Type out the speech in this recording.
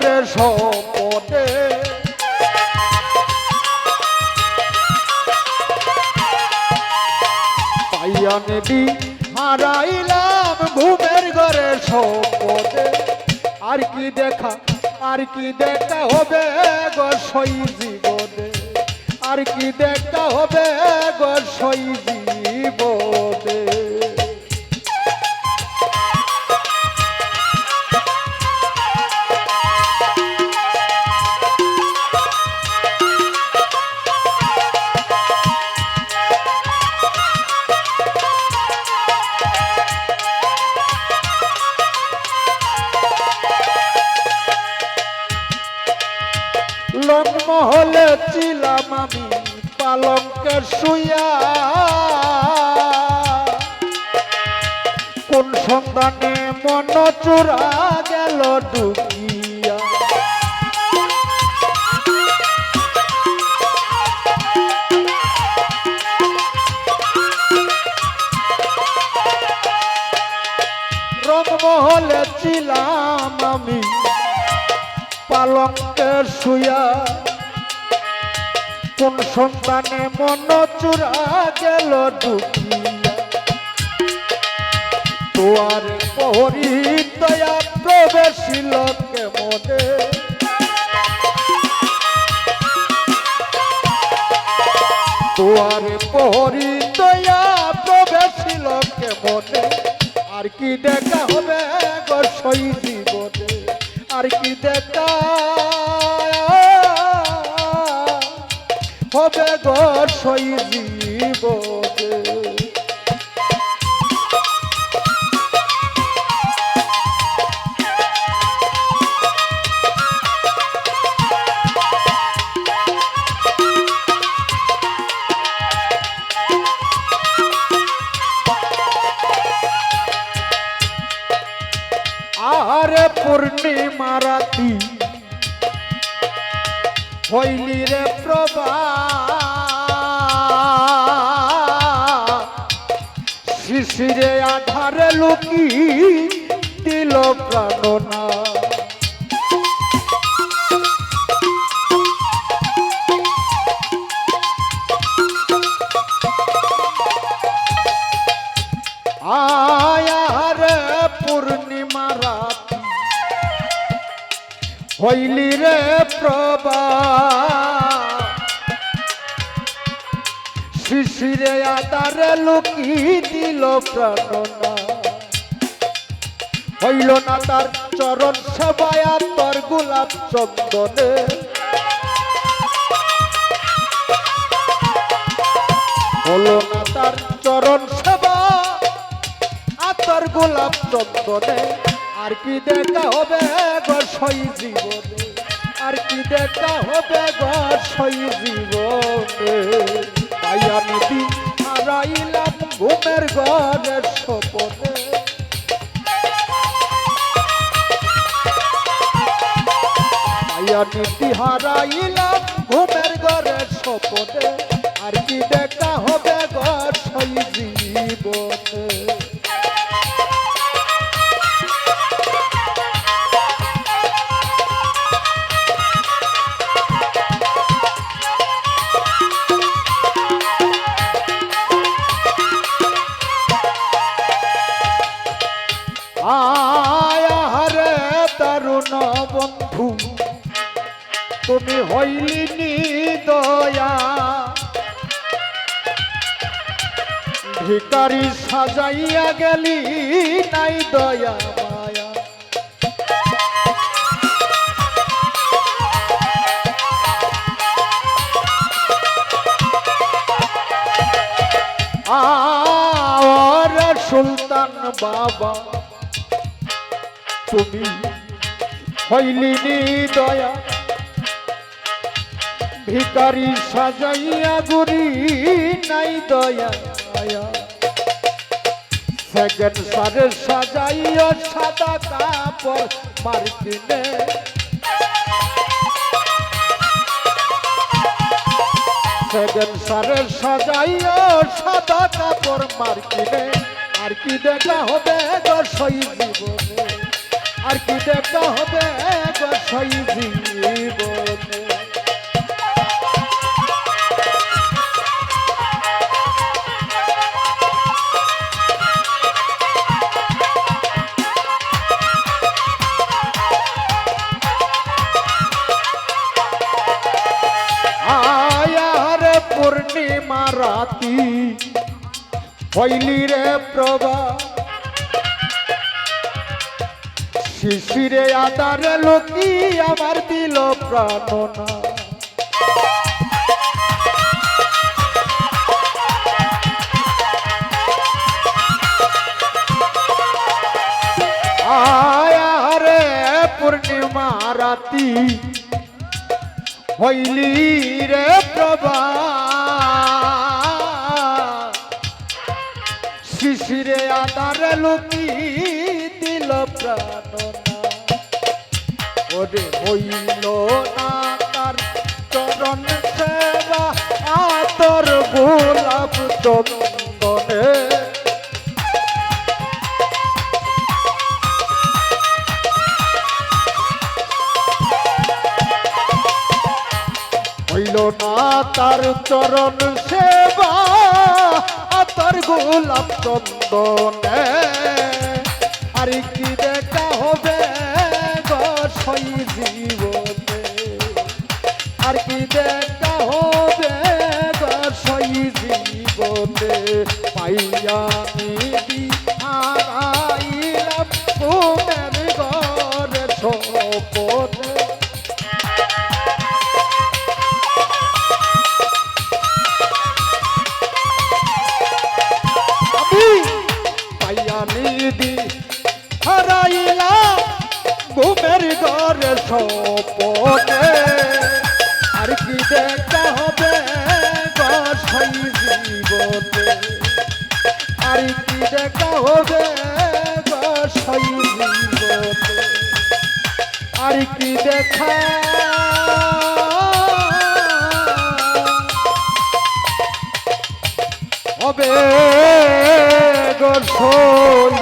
ঘরে স্বপনে পাইয়া নেবি হারাইলাম ঘুমের ঘরে স্বপনে। আর কি দেখা হবে গো সই জীবনে, আর কি দেখা হবে গো সই জীবনে। মহলে ছিলাম আমি পালঙ্কের শুইয়া, কোন সন্ধানে মন চোরা গেল ডুবিয়া। রংমহলে ছিলাম আমি পালঙ্কের শুইয়া, কোন সন্তানে মন চূড়া গেল ডুবিয়া। তোয়ার প্রহরী দয়া প্রবেশিল কেমনে, তোয়ার প্রহরী দয়া প্রবেশিল কেমনে। আর কি দেখা হবে গো সই জীবনে, আর কি দেখা হবে গো সই জীবনে। আরে পূর্ণিমা রাতি হইলি রে প্রভা, শিশিরে আধারে লুকি দিল প্রাণনা। আয়ারে পূর্ণিমা রাতি হইলি রে প্রভা, শিশিরে আধারে লুকি দিল প্রাণনা। হইল না তার চরণ সেবায় তোর গোলাপ চন্দনে, হলো না তার চরণ সেবা তোর গোলাপ চন্দনে। আর কি দেখা হবে গো সই জীবনে, আর কি দেখা হবে গো সই জীবনে। তাই আমি দিন হারাইলাম ঘুমের ঘরের স্বপনে, তাই আমি দিন হারাইলাম ঘুমের ঘরের স্বপনে। আর কি দেখা হবে গো সই জীবনে। আয়ারে তরুণ বন্ধু তুমি হইলি নিদয়া, ভিখারি সাজাইয়া গেলি নাই দয়া মায়া। আরে সুলতান বাবা তুমি হইলি নিদয়া, ভিখারি সাজাইয়া গুরি নাই দয়া মায়া। সেকেন্ড সারে সাজাইয়া সাদা কাপড় মার্কিনে, সেকেন্ড সারে সাজাইয়া সাদা কাপড় মার্কিনে। আর কি দেখা হবে গো সই জীবনে, আর কি দেখা হবে গো সই জীবনে। আয়ার পূর্ণিমা রাতি হইলি রে প্রভা, শিশিরে আদারে লোকি আমার দিল প্রাণনা। আয়ারে পূর্ণিমা রাতি হইলি রে প্রভা, শিশিরে আদার লোকি দিল প্রাণনা। ওরে হইল না তার চরণ সেবা, আতর গোলাপ চন্দনে। হইল না তার চরণ সেবা, আতর গোলাপ চন্দনে। আর কি দেখা হবে গো সই জীবনে, আর কি দেখা হবে গো সই জীবনে। পাইয়া নিবি হারাইলাম ঘুমের ঘরে স্বপনে। পাইয়া নিবি হারাইলাম ঘুমের ঘরে স্বপনে। আর কি দেখা হবে গো সই জীবনে, আর কি দেখা হবে গো সই জীবনে। আর কি দেখা হবে গো সই